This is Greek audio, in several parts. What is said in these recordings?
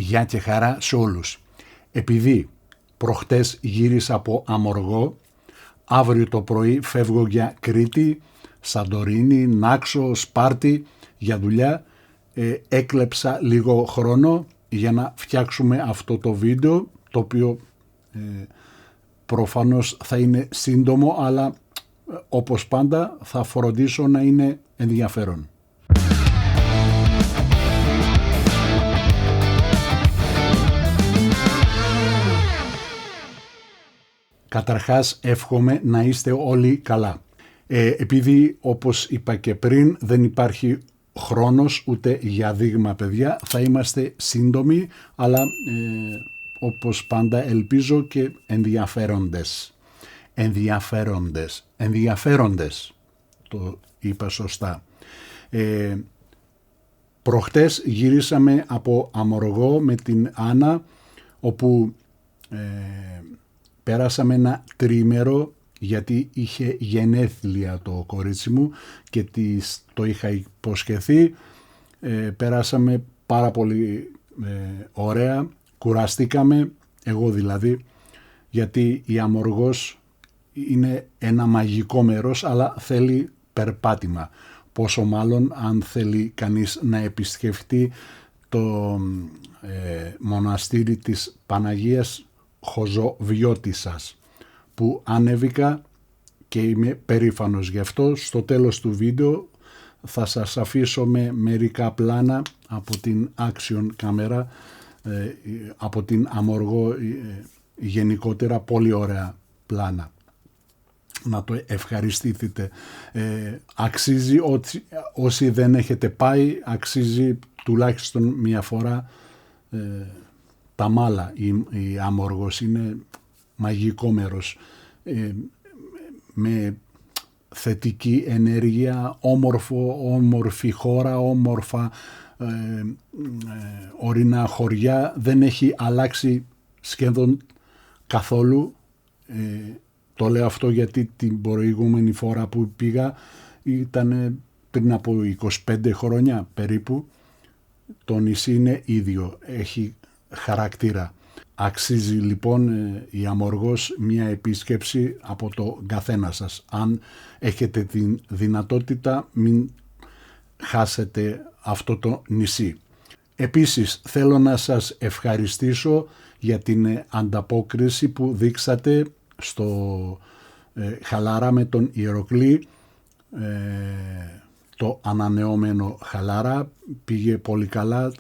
Γεια και χαρά σε όλους. Επειδή προχτές γύρισα από Αμοργό, αύριο το πρωί φεύγω για Κρήτη, Σαντορίνη, Νάξο, Σπάρτη για δουλειά. Έκλεψα λίγο χρόνο για να φτιάξουμε αυτό το βίντεο, το οποίο προφανώς θα είναι σύντομο, αλλά όπως πάντα θα φροντίσω να είναι ενδιαφέρον. Καταρχάς εύχομαι να είστε όλοι καλά. Επειδή όπως είπα και πριν δεν υπάρχει χρόνος ούτε για δείγμα παιδιά, θα είμαστε σύντομοι, αλλά όπως πάντα ελπίζω και ενδιαφέροντες, το είπα σωστά. Προχτές γυρίσαμε από Αμοργό με την Άννα, όπου πέρασαμε ένα τρίμερο, γιατί είχε γενέθλια το κορίτσι μου και το είχα υποσχεθεί. Περάσαμε πάρα πολύ ωραία, κουραστήκαμε, εγώ δηλαδή, γιατί η Αμοργός είναι ένα μαγικό μέρος, αλλά θέλει περπάτημα. Πόσο μάλλον αν θέλει κανείς να επισκεφτεί το μοναστήρι της Παναγίας Χοζοβιώτισσας, που ανέβηκα και είμαι περήφανος γι' αυτό. Στο τέλος του βίντεο θα σας αφήσω με μερικά πλάνα από την Action κάμερα, από την Αμοργό, γενικότερα πολύ ωραία πλάνα. Να το ευχαριστηθείτε. Αξίζει, όσοι δεν έχετε πάει, αξίζει τουλάχιστον μια φορά. Τα μάλα, η Αμοργός είναι μαγικό μέρος, με θετική ενέργεια, όμορφη χώρα, όμορφα ορεινά χωριά. Δεν έχει αλλάξει σχεδόν καθόλου. Το λέω αυτό γιατί την προηγούμενη φορά που πήγα ήταν πριν από 25 χρόνια περίπου. Το νησί είναι ίδιο, έχει χαρακτήρα. Αξίζει λοιπόν η Αμοργός μια επίσκεψη από το καθένα σας. Αν έχετε την δυνατότητα, μην χάσετε αυτό το νησί. Επίσης θέλω να σας ευχαριστήσω για την ανταπόκριση που δείξατε στο Χαλάρα με τον Ηρωκλή. Το ανανεώμενο Χαλάρα πήγε πολύ καλά.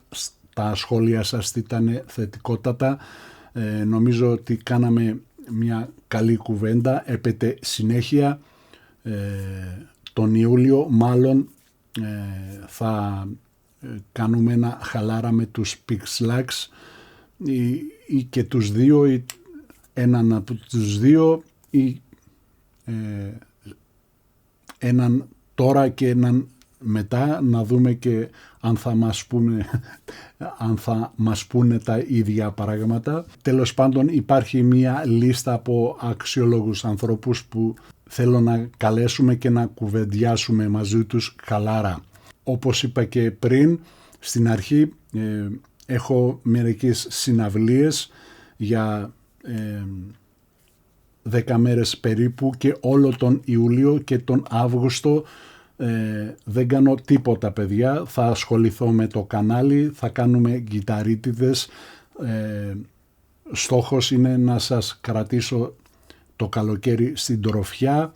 Τα σχόλια σας ήταν θετικότατα. Νομίζω ότι κάναμε μια καλή κουβέντα. Έπεται συνέχεια. Τον Ιούλιο μάλλον θα κάνουμε ένα Χαλάρα με τους Pixlax, ή και τους δύο, ή έναν από τους δύο, ή έναν τώρα και έναν μετά, να δούμε και αν θα μας πούνε τα ίδια πράγματα. Τέλος πάντων υπάρχει μια λίστα από αξιόλογους ανθρώπους που θέλω να καλέσουμε και να κουβεντιάσουμε μαζί τους χαλάρα. Όπως είπα και πριν στην αρχή, έχω μερικές συναυλίες για 10 μέρες περίπου, και όλο τον Ιούλιο και τον Αύγουστο δεν κάνω τίποτα παιδιά. Θα ασχοληθώ με το κανάλι, θα κάνουμε κιταρίτιδες. Στόχος είναι να σας κρατήσω το καλοκαίρι στην τροφιά,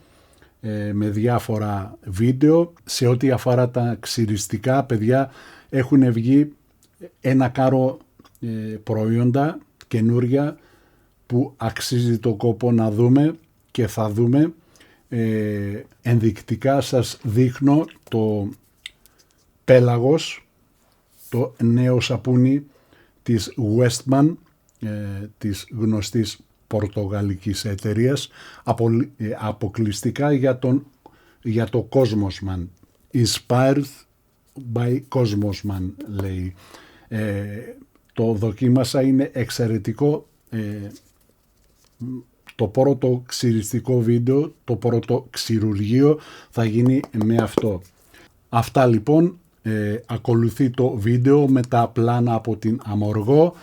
με διάφορα βίντεο. Σε ό,τι αφορά τα ξυριστικά παιδιά, έχουν βγει ένα κάρο προϊόντα καινούρια που αξίζει το κόπο να δούμε και θα δούμε. Ενδεικτικά σας δείχνω το πέλαγος, το νέο σαπούνι της Westman, της γνωστής πορτογαλικής εταιρείας, αποκλειστικά για το Cosmosman. Inspired by Cosmosman λέει. Το δοκίμασα, είναι εξαιρετικό. Το πρώτο ξυριστικό βίντεο, το πρώτο ξυρουργείο θα γίνει με αυτό. Αυτά λοιπόν, Ακολουθεί το βίντεο με τα πλάνα από την Αμοργό.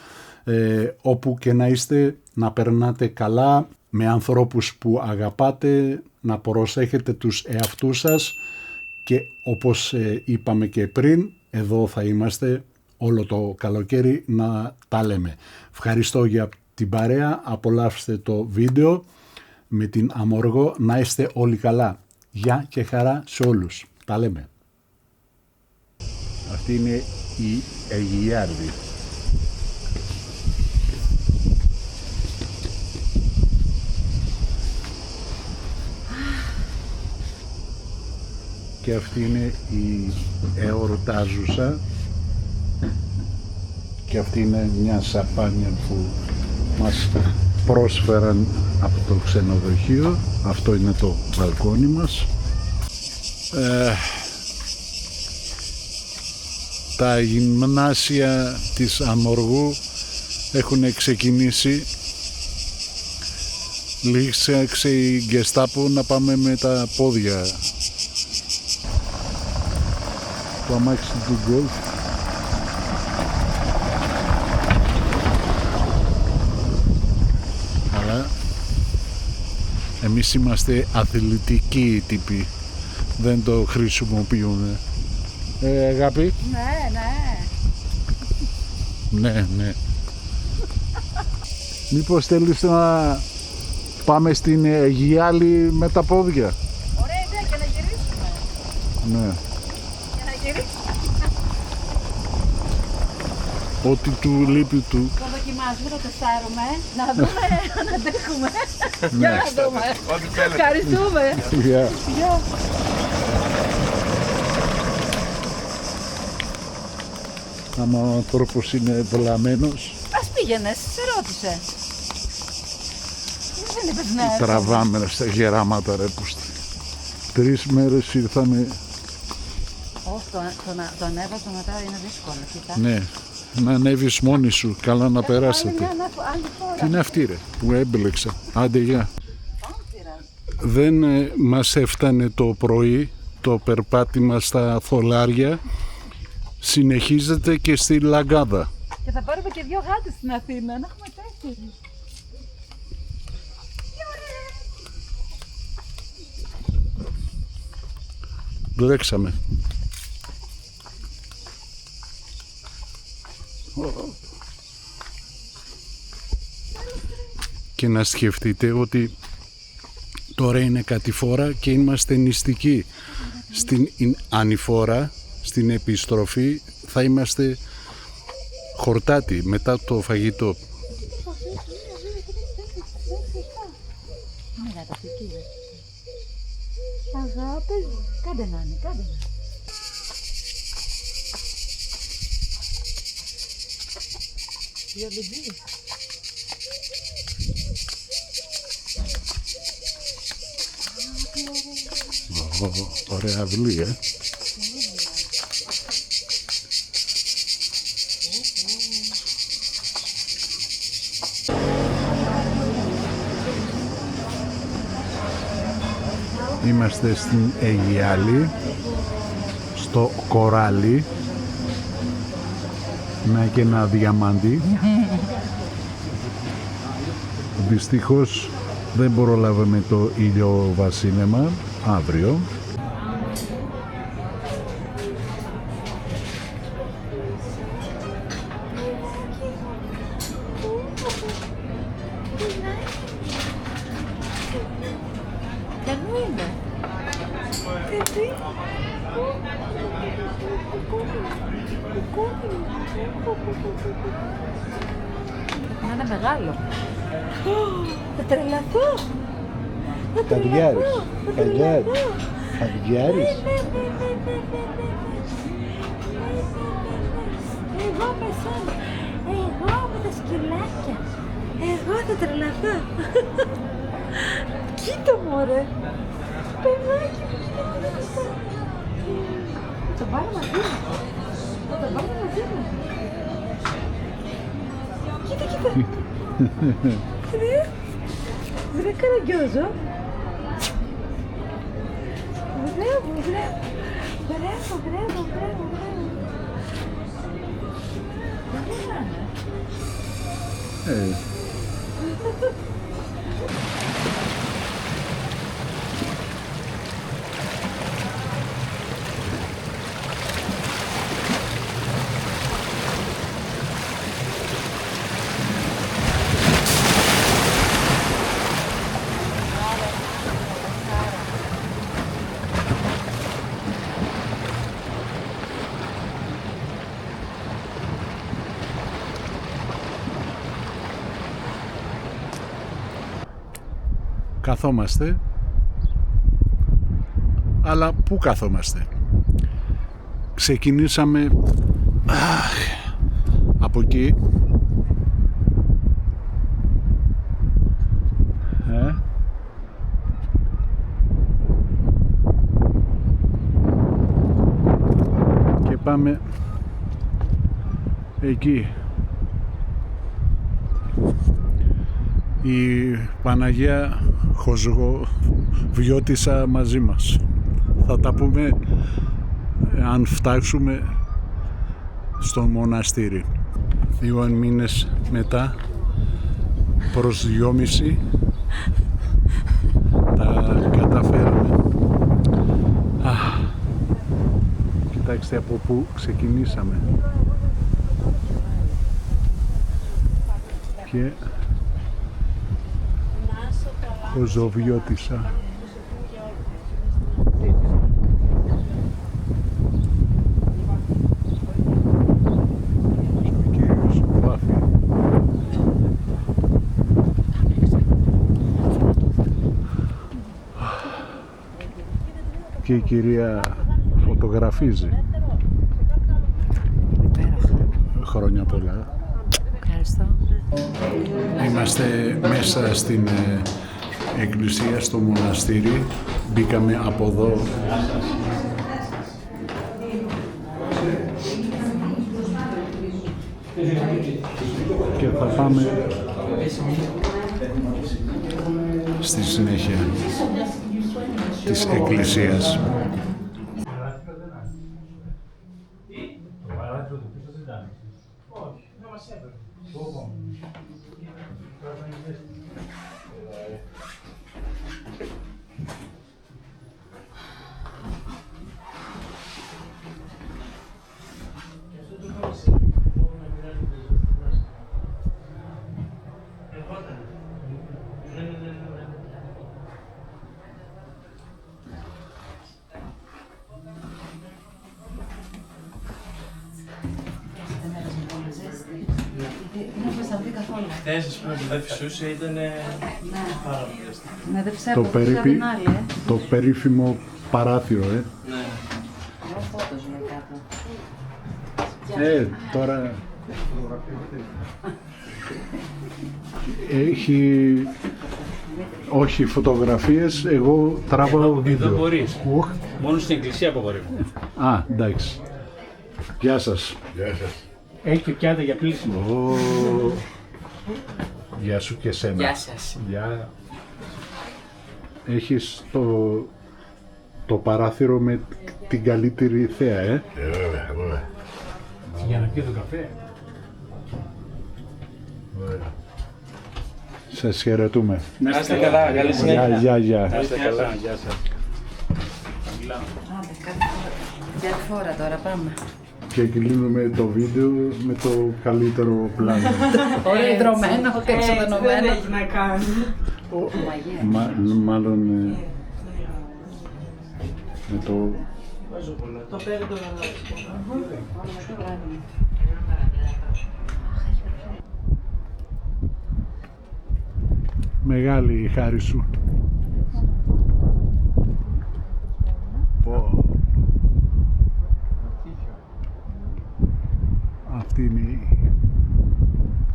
Όπου και να είστε, να περνάτε καλά με ανθρώπους που αγαπάτε, να προσέχετε τους εαυτούς σας και όπως είπαμε και πριν, εδώ θα είμαστε όλο το καλοκαίρι να τα λέμε. Ευχαριστώ για την παρέα, απολαύστε το βίντεο με την Αμοργό, να είστε όλοι καλά. Γεια και χαρά σε όλους. Τα λέμε. Αυτή είναι η Αιγιάδη. Και αυτή είναι η εορτάζουσα και αυτή είναι μια σαμπάνια που μας πρόσφεραν από το ξενοδοχείο. Αυτό είναι το μπαλκόνι μας. Τα γυμνάσια της Αμοργού έχουν ξεκινήσει. Λήξε η Γκεστάπο να πάμε με τα πόδια. Το αμάξι του γκολφ. Αλλά εμείς είμαστε αθλητικοί τύποι, δεν το χρησιμοποιούμε. Αγάπη? Ναι. Μήπως θέλεις να πάμε στην Αιγιάλη με τα πόδια? Ωραία ιδέα, και να γυρίσουμε. Ναι. Ό,τι του λείπει του. Το δοκιμάζουμε, το τεστάρουμε, να δούμε αν αντέχουμε. Για να δούμε. Ευχαριστούμε. Γεια. Άμα ο άνθρωπος είναι βλαμμένος, Ας πήγαινες, σε ρώτησε. Δεν είπες ναι. τραβάμε στα γεράματα ρε πούστη. 3 μέρες ήρθαμε. Όχι, το ανέβασμα μετά είναι δύσκολο, κοίτα. Ναι, να ανέβεις μόνη σου, καλά να περάσετε. Άλλη φορά. Τι είναι αυτή ρε που έμπλεξα. Άντε γεια. Δεν μας έφτανε το πρωί το περπάτημα στα θολάρια. Συνεχίζεται και στη Λαγκάδα. Και θα πάρουμε και 2 γάτες στην Αθήνα, να έχουμε 4. Μπλέξαμε. Και να σκεφτείτε ότι τώρα είναι κατηφόρα και είμαστε νηστικοί. Στην ανηφόρα, στην επιστροφή, θα είμαστε χορτάτη μετά το φαγητό. Αγάπη, κάντε να είναι, κάντε να είναι. Ωραία αυλή, Είμαστε στην Αιγιάλη, στο κοράλι, να και ένα διαμάντι. Δυστυχώς δεν προλάβαμε το ηλιοβασίλεμα αύριο. Να είναι μεγάλο. Θα τρελαθώ. Χαδιάρης. Χαδιάρης. Εγώ με σένα. Εγώ με τα σκυλάκια. Εγώ θα τρελαθώ. Κοίτα μωρέ. Παιδάκι μου, κοίτα τι είναι αυτό. Θα το πάρω μαζί μου. Θα το πάρω μαζί μου. Κοίτα, κοίτα. Βρε καραγκιόζο. Μπράβο, μπράβο. Μπράβο, μπράβο, μπράβο, μπράβο. Καθόμαστε, αλλά πού καθόμαστε? Ξεκινήσαμε από εκεί, και πάμε εκεί. Η Παναγία Χοζοβιώτισσα μαζί μας. Θα τα πούμε αν φτάσουμε στο μοναστήρι. 2 μήνες μετά, προς 2,5, τα καταφέραμε. Κοιτάξτε από πού ξεκινήσαμε. Και Χοζοβιώτισσα. Ο κύριος Βάφη. Και η κυρία φωτογραφίζει. Χρόνια πολλά. Ευχαριστώ. Είμαστε μέσα στην εκκλησία, στο μοναστήρι. Μπήκαμε από εδώ. Και θα πάμε στη συνέχεια της εκκλησίας. Χθες, ας πούμε, που δεν φυσούσε ήταν πάρα πολύ αστείο. Ναι, δεν πιστεύω που την άλλη, το περίφημο παράθυρο, Ναι. Εγώ φώτος λέει κάπου. Τώρα έχει, όχι φωτογραφίες, εγώ τραβάω βίντεο. Εδώ μπορείς. Μόνο στην εκκλησία απαγορεύεται. Εντάξει. Γεια σας. Γεια σας. Έχει και πιάτα για πλήσιμο. Γεια σου και σένα. Γεια σας. Γεια. Έχεις το παράθυρο με την καλύτερη θέα, Βέβαια, βέβαια. Για να πιω το καφέ. Σας χαιρετούμε. Να είστε καλά, καλή συνέχεια. Γεια. Να είστε καλά, γεια σας. Άντε, για τη φορά τώρα πάμε. Και κλείνουμε το βίντεο με το καλύτερο πλάνο. Ωραία δρομένο και εξοδενωμένο. Δεν έχει να κάνει. Μαγεία. Μάλλον με το... Το παίρνει το γαλάζι. Μεγάλη η χάρη σου. Αυτή είναι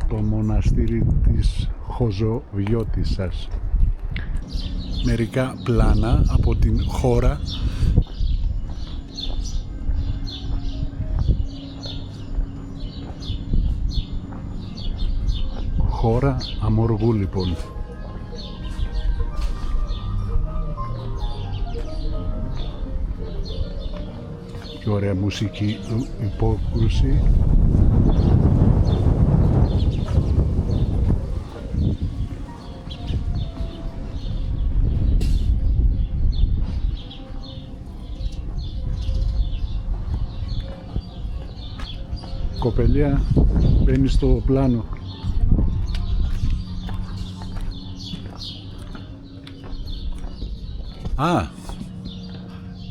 το μοναστήρι της Χοζοβιώτισσας. Μερικά πλάνα από την χώρα Αμοργού, λοιπόν. Και ωραία μουσική υπόκρουση. κοπελιά μπαίνει στο πλάνο. Α,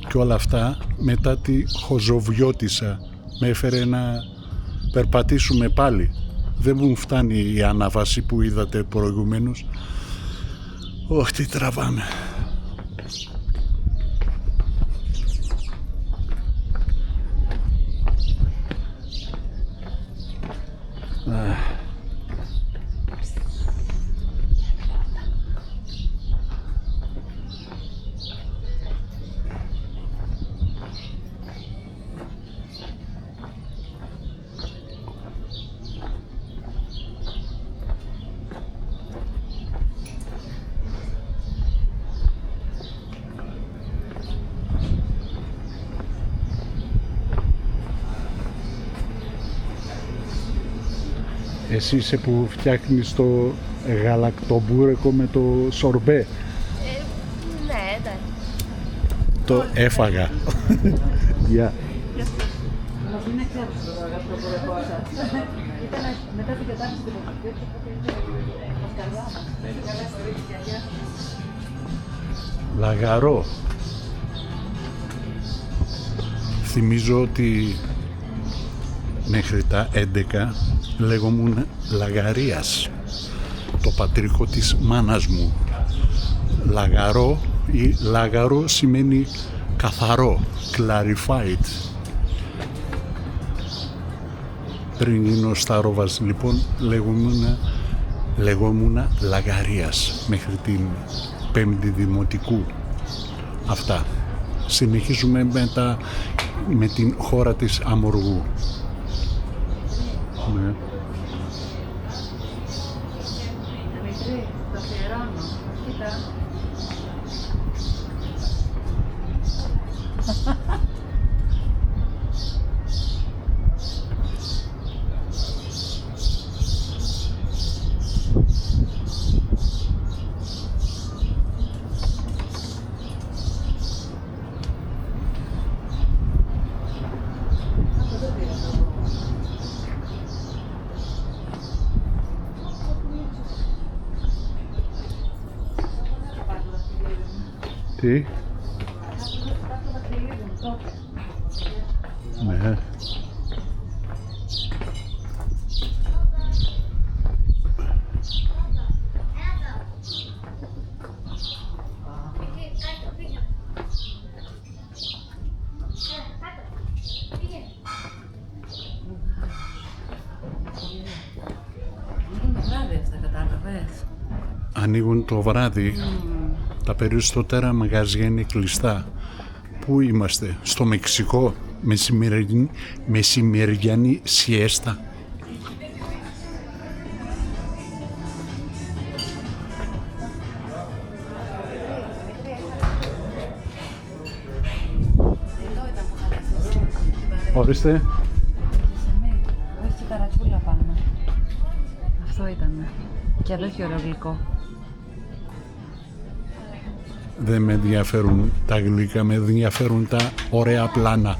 και όλα αυτά μετά τη Χοζοβιώτισσα με έφερε να περπατήσουμε πάλι. Δεν μου φτάνει η ανάβαση που είδατε προηγουμένως. Όχι, τι τραβάμε. Εσύ είσαι που φτιάχνεις το γαλακτομπούρεκο με το σορμπέ. Ναι, εντάξει. Το έφαγα. Γεια. Μην εξέψω το γαλακτομπούρεκό σας. Ήταν μετά την κατάρτιση του δημοτικού και μας καρδιά μας. Λαγαρό. Θυμίζω ότι μέχρι τα 11 λέγομουν Λαγαρίας, το πατρικό της μάνας μου. Λαγαρό ή λάγαρο σημαίνει καθαρό, clarified. Πριν γίνω Σταρόβας λοιπόν λέγομουν Λαγαρίας μέχρι την 5η δημοτικού. Αυτά. Συνεχίζουμε με την χώρα της Αμοργού. Ναι. Δημητρή, το αφιερώνω. Κοίτα. Τι? Ναι. Ανοίγουν το βράδυ. Τα περισσότερα μαγαζιά είναι κλειστά. Πού είμαστε? Στο Μεξικό? Μεσημεριανή σιέστα. Ορίστε. Όχι, καρατσούλα πάνω. Αυτό ήταν. Και άλλο έχει ωραίο γλυκό. Δεν με ενδιαφέρουν τα γλυκά, με ενδιαφέρουν τα ωραία πλάνα.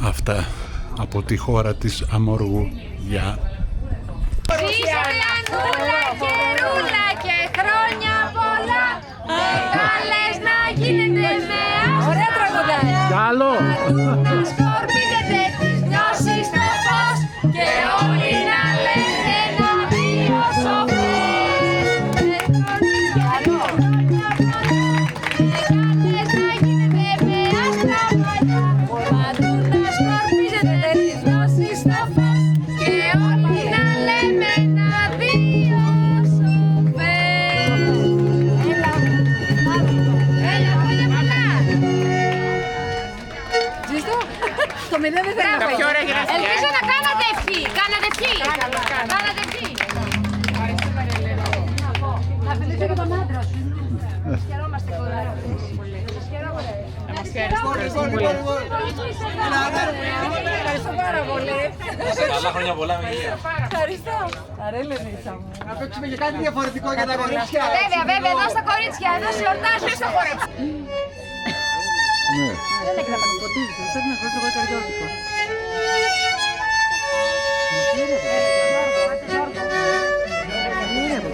Αυτά από τη χώρα της Αμοργού. Γεια. Ζήσε Ανούλα και Ρούλα και χρόνια πολλά. Μεγάλες να γίνετε με άστα. Ωραία τραγουδάρα. Κι άλλο. Να σκορπίζετε τις γνώσεις στο φως και όλοι να λένε να βγει ο σοφός. Μεγάλες να γίνετε με άστα μαλλιά. Παντού να σκορπίζετε τις γνώσεις στο φως. Κάποια ώρα γραφτεί. Ελπίζω να κάνατε ευχή. Κάνατε ευχή. Κάνατε ευχή. Να φιλήσω και τον άντρα σου. Χαιρόμαστε πολύ. Ευχαριστώ πάρα πολύ. Καλά χρόνια πολλά με υγεία. Ευχαριστώ. Αρέλενίτσα μου. Να παίξουμε και κάτι διαφορετικό για τα κορίτσια. Βέβαια, βέβαια, εδώ στα κορίτσια, εδώ σε ορτάζουν στα χορέψουν. Δεν έκανα το ποτήρι σας, πρέπει να φέρω εγώ καρδιώτικο.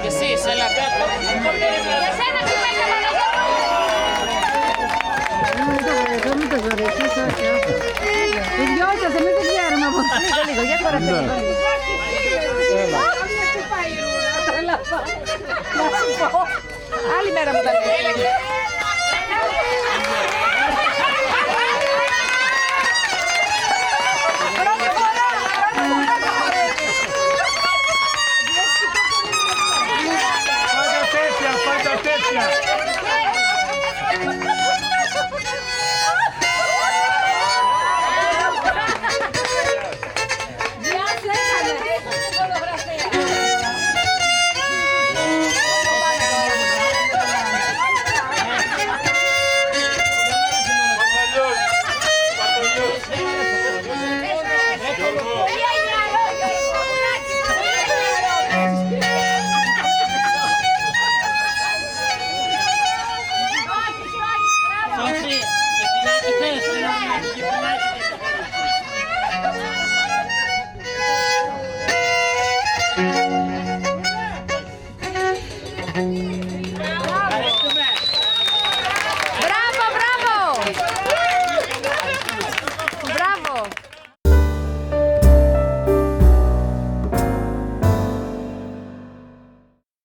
Και εσείς, έλα κάτω. Για σένα τι με έκανα να δω. Δεν μου το ζωρίζεις, όχι. Οι δυο σας, εμείς δεν ξέρουμε από λίγο, για χωρέστε λίγο. Να σου πω, άλλη μέρα μου τα λέει. Πάντα τέτοια. Σόφι, και πινάκι θες, και πινάκι.